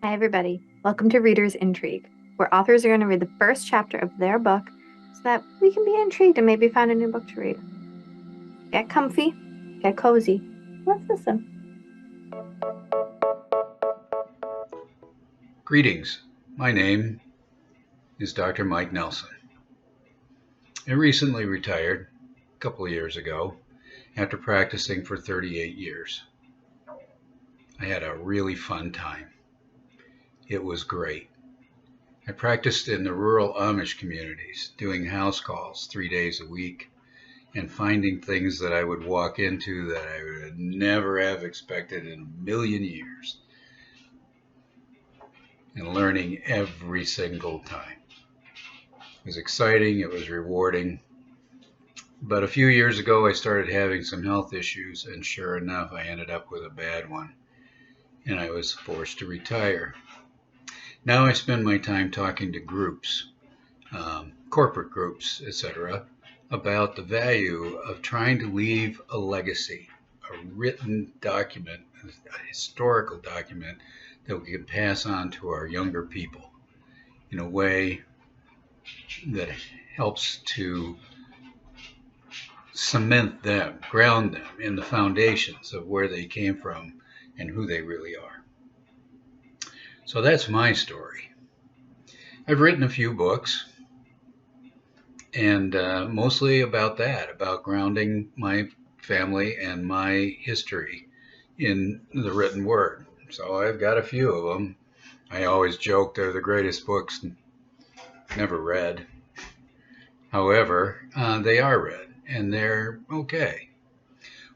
Hi, everybody. Welcome to Reader's Intrigue, where authors are going to read the first chapter of their book so that we can be intrigued and maybe find a new book to read. Get comfy, get cozy. Let's listen. Greetings. My name is Dr. Mike Nelson. I recently retired a couple of years ago after practicing for 38 years. I had a really fun time. It was great. I practiced in the rural Amish communities, doing house calls 3 days a week and finding things that I would walk into that I would never have expected in a million years, and learning every single time. It was exciting, it was rewarding. But a few years ago, I started having some health issues, and sure enough, I ended up with a bad one, and I was forced to retire. Now I spend my time talking to groups, corporate groups, etc., about the value of trying to leave a legacy, a written document, a historical document that we can pass on to our younger people in a way that helps to cement them, ground them in the foundations of where they came from and who they really are. So that's my story. I've written a few books, and mostly about that, about grounding my family and my history in the written word. So I've got a few of them. I always joke they're the greatest books never read. However, they are read, and they're okay.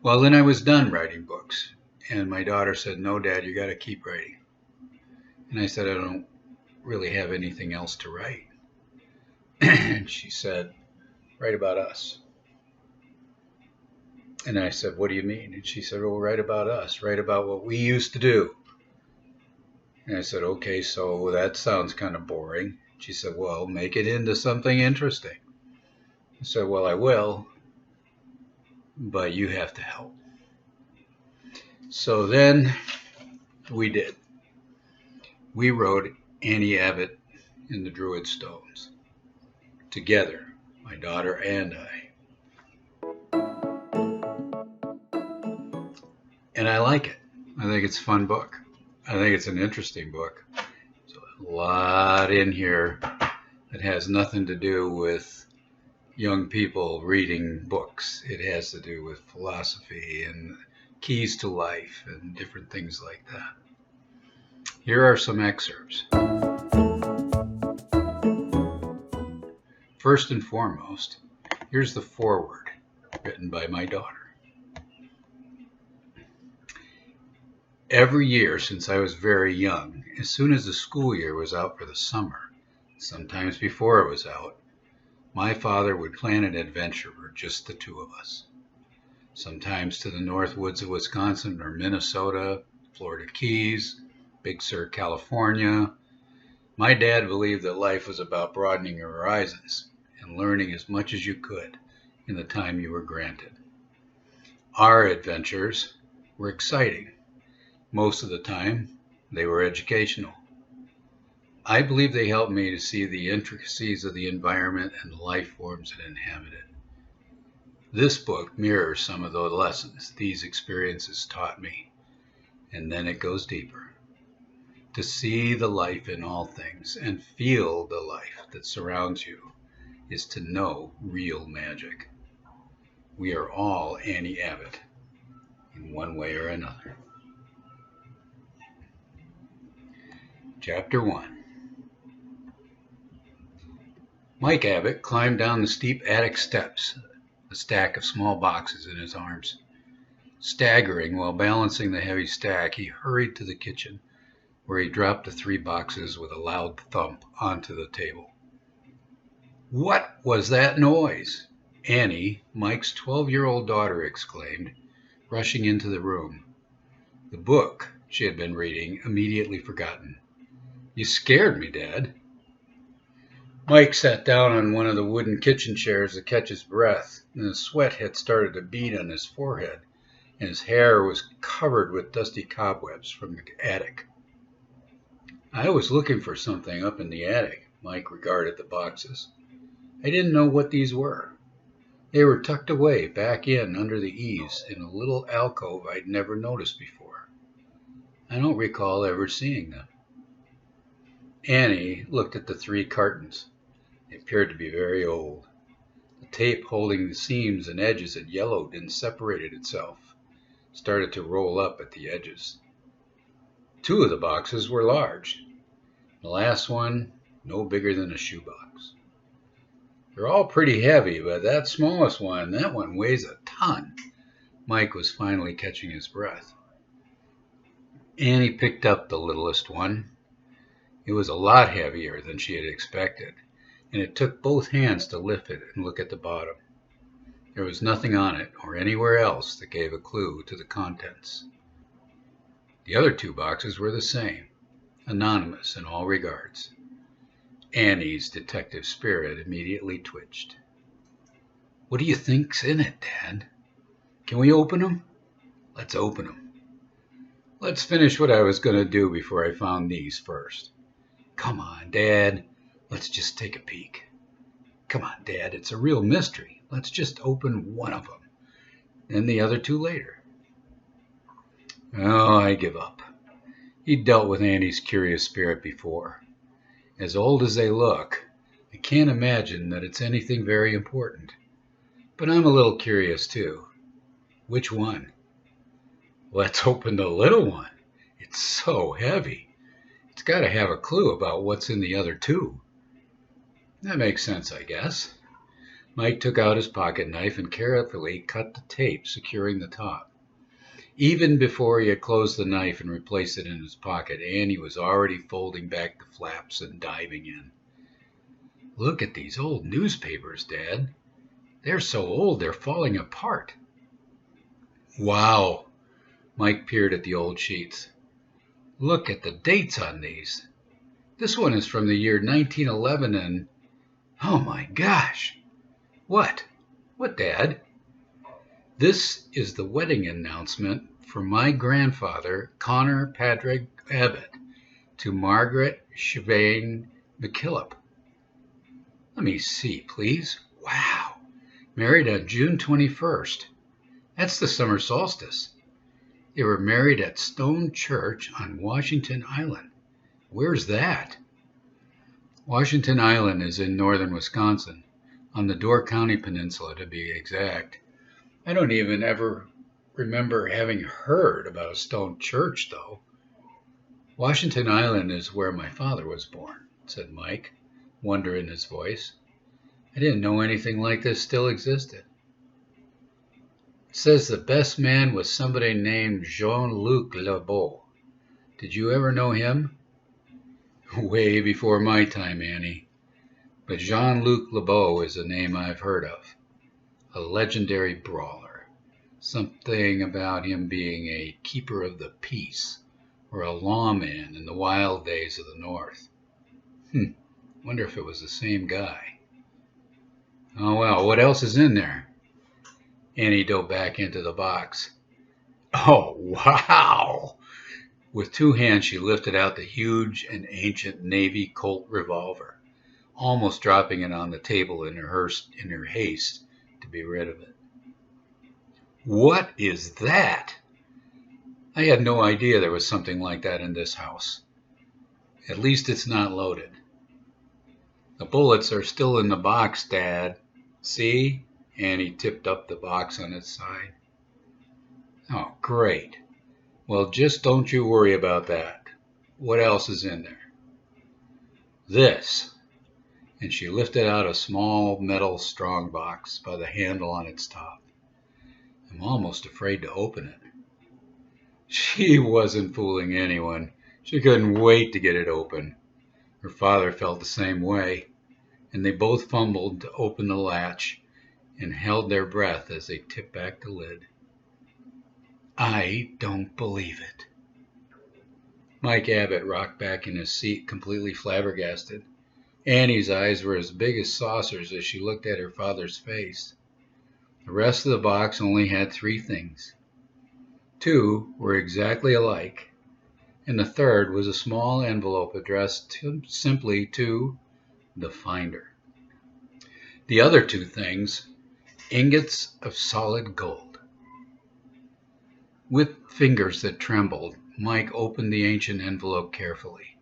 Well, then I was done writing books, and my daughter said, "No, Dad, you got to keep writing." And I said, "I don't really have anything else to write." And she said, "Write about us." And I said, "What do you mean?" And she said, "Well, write about us. Write about what we used to do." And I said, "Okay, so that sounds kind of boring." She said, "Well, make it into something interesting." I said, "Well, I will, but you have to help." So then we did. We wrote Annie Abbott in the Druid Stones together, my daughter and I. And I like it. I think it's a fun book. I think it's an interesting book. So a lot in here that has nothing to do with young people reading books. It has to do with philosophy and keys to life and different things like that. Here are some excerpts. First and foremost, here's the foreword written by my daughter. Every year since I was very young, as soon as the school year was out for the summer, sometimes before it was out, my father would plan an adventure for just the two of us. Sometimes to the north woods of Wisconsin or Minnesota, Florida Keys, Big Sur, California. My dad believed that life was about broadening your horizons and learning as much as you could in the time you were granted. Our adventures were exciting. Most of the time, they were educational. I believe they helped me to see the intricacies of the environment and the life forms that inhabit it. This book mirrors some of the lessons these experiences taught me, and then it goes deeper. To see the life in all things and feel the life that surrounds you is to know real magic. We are all Annie Abbott in one way or another. Chapter 1. Mike Abbott climbed down the steep attic steps, a stack of small boxes in his arms. Staggering while balancing the heavy stack, he hurried to the kitchen, where he dropped the 3 boxes with a loud thump onto the table. "What was that noise?" Annie, Mike's 12-year-old daughter, exclaimed, rushing into the room. The book she had been reading immediately forgotten. "You scared me, Dad." Mike sat down on one of the wooden kitchen chairs to catch his breath, and the sweat had started to bead on his forehead, and his hair was covered with dusty cobwebs from the attic. I was looking for something up in the attic. Mike regarded the boxes. I didn't know what these were. They were tucked away back in under the eaves in a little alcove I'd never noticed before. I don't recall ever seeing them. Annie looked at the 3 cartons. They appeared to be very old. The tape holding the seams and edges had yellowed and separated itself, started to roll up at the edges. 2 of the boxes were large. The last one, no bigger than a shoebox. They're all pretty heavy, but that smallest one, that one weighs a ton. Mike was finally catching his breath. Annie picked up the littlest one. It was a lot heavier than she had expected, and it took both hands to lift it and look at the bottom. There was nothing on it or anywhere else that gave a clue to the contents. The other 2 boxes were the same, anonymous in all regards. Annie's detective spirit immediately twitched. What do you think's in it, Dad? Can we open them? Let's open them. Let's finish what I was going to do before I found these first. Come on, Dad. Let's just take a peek. Come on, Dad. It's a real mystery. Let's just open one of them, then the other 2 later. Oh, I give up. He'd dealt with Annie's curious spirit before. As old as they look, I can't imagine that it's anything very important. But I'm a little curious too. Which one? Let's open the little one. It's so heavy. It's got to have a clue about what's in the other 2. That makes sense, I guess. Mike took out his pocket knife and carefully cut the tape securing the top. Even before he had closed the knife and replaced it in his pocket, Annie was already folding back the flaps and diving in. Look at these old newspapers, Dad. They're so old they're falling apart. Wow. Mike peered at the old sheets. Look at the dates on these. This one is from the year 1911 and... Oh my gosh! What? What, Dad? This is the wedding announcement from my grandfather, Connor Padraig Abbott, to Margaret Shevane McKillop. Let me see, please. Wow! Married on June 21st. That's the summer solstice. They were married at Stone Church on Washington Island. Where's that? Washington Island is in northern Wisconsin, on the Door County Peninsula to be exact. I don't even ever remember having heard about a stone church, though. Washington Island is where my father was born, said Mike, wonder in his voice. I didn't know anything like this still existed. It says the best man was somebody named Jean-Luc Lebeau. Did you ever know him? Way before my time, Annie. But Jean-Luc Lebeau is a name I've heard of. A legendary brawler. Something about him being a keeper of the peace, or a lawman in the wild days of the North. Wonder if it was the same guy. Oh well, what else is in there? Annie dove back into the box. Oh, wow! With 2 hands she lifted out the huge and ancient Navy Colt revolver, almost dropping it on the table in her haste to be rid of it. What is that? I had no idea there was something like that in this house. At least it's not loaded. The bullets are still in the box, Dad. See? Annie tipped up the box on its side. Oh, great. Well, just don't you worry about that. What else is in there? This. And she lifted out a small metal strong box by the handle on its top. I'm almost afraid to open it. She wasn't fooling anyone. She couldn't wait to get it open. Her father felt the same way, and they both fumbled to open the latch and held their breath as they tipped back the lid. I don't believe it. Mike Abbott rocked back in his seat, completely flabbergasted. Annie's eyes were as big as saucers as she looked at her father's face. The rest of the box only had 3 things. 2 were exactly alike, and the third was a small envelope addressed simply to the finder. The other two things, ingots of solid gold. With fingers that trembled, Mike opened the ancient envelope carefully.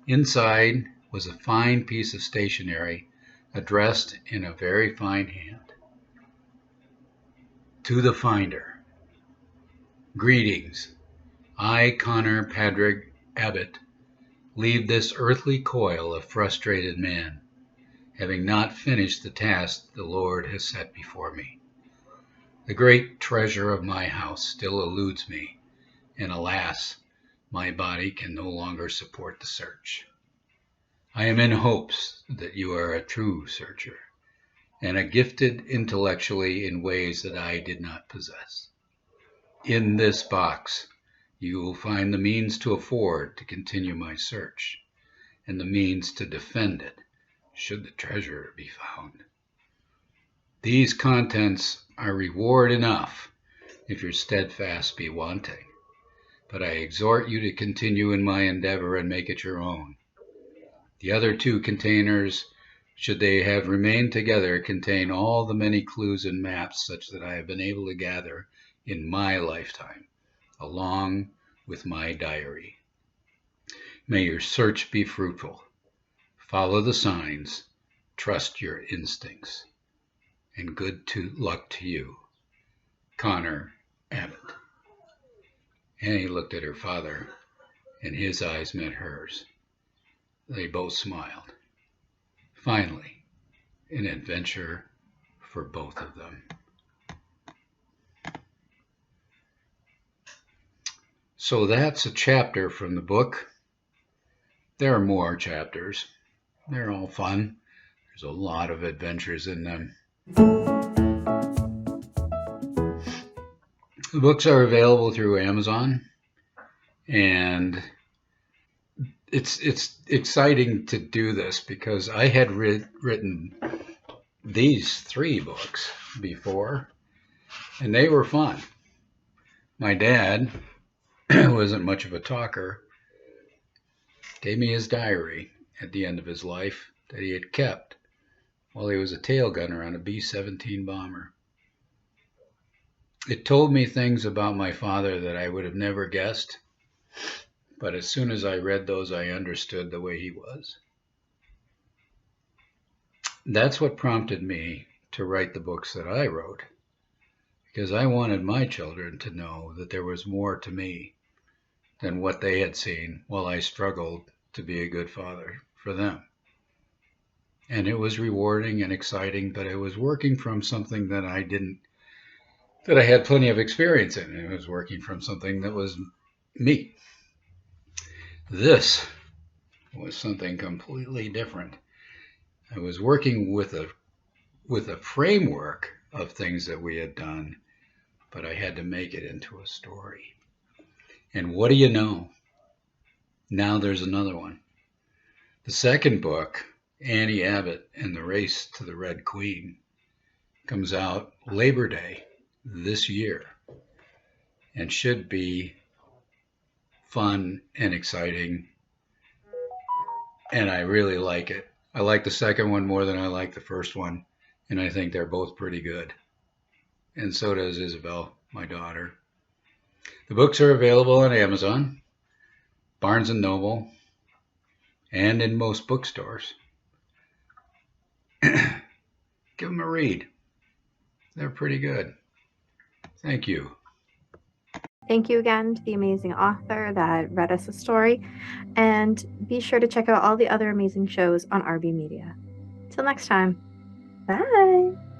Inside was a fine piece of stationery addressed in a very fine hand. To the finder. Greetings. I, Connor Padraig Abbott, leave this earthly coil a frustrated man, having not finished the task the Lord has set before me. The great treasure of my house still eludes me, and alas, my body can no longer support the search. I am in hopes that you are a true searcher, and are gifted intellectually in ways that I did not possess. In this box, you will find the means to afford to continue my search, and the means to defend it, should the treasure be found. These contents are reward enough if your steadfast be wanting, but I exhort you to continue in my endeavor and make it your own. The other two containers, should they have remained together, contain all the many clues and maps such that I have been able to gather in my lifetime, along with my diary. May your search be fruitful. Follow the signs, trust your instincts, and good luck to you, Connor Abbott. Annie looked at her father, and his eyes met hers. They both smiled. Finally, an adventure for both of them. So that's a chapter from the book. There are more chapters. They're all fun. There's a lot of adventures in them. The books are available through Amazon, and it's exciting to do this because I had written these 3 books before, and they were fun. My dad wasn't much of a talker, gave me his diary at the end of his life that he had kept while he was a tail gunner on a B-17 bomber. It told me things about my father that I would have never guessed, but as soon as I read those, I understood the way he was. That's what prompted me to write the books that I wrote, because I wanted my children to know that there was more to me than what they had seen while I struggled to be a good father for them. And it was rewarding and exciting, but it was working from something that I had plenty of experience in. It was working from something that was me. This was something completely different. I was working with a framework of things that we had done, but I had to make it into a story. And what do you know? Now there's another one. The second book, Annie Abbott and the Race to the Red Queen, comes out Labor Day this year and should be fun and exciting, and I really like it. I like the second one more than I like the first one, and I think they're both pretty good. And so does Isabel, my daughter. The books are available on Amazon, Barnes & Noble, and in most bookstores. Give them a read. They're pretty good. Thank you. Thank you again to the amazing author that read us a story, and be sure to check out all the other amazing shows on RB Media. Till next time, bye!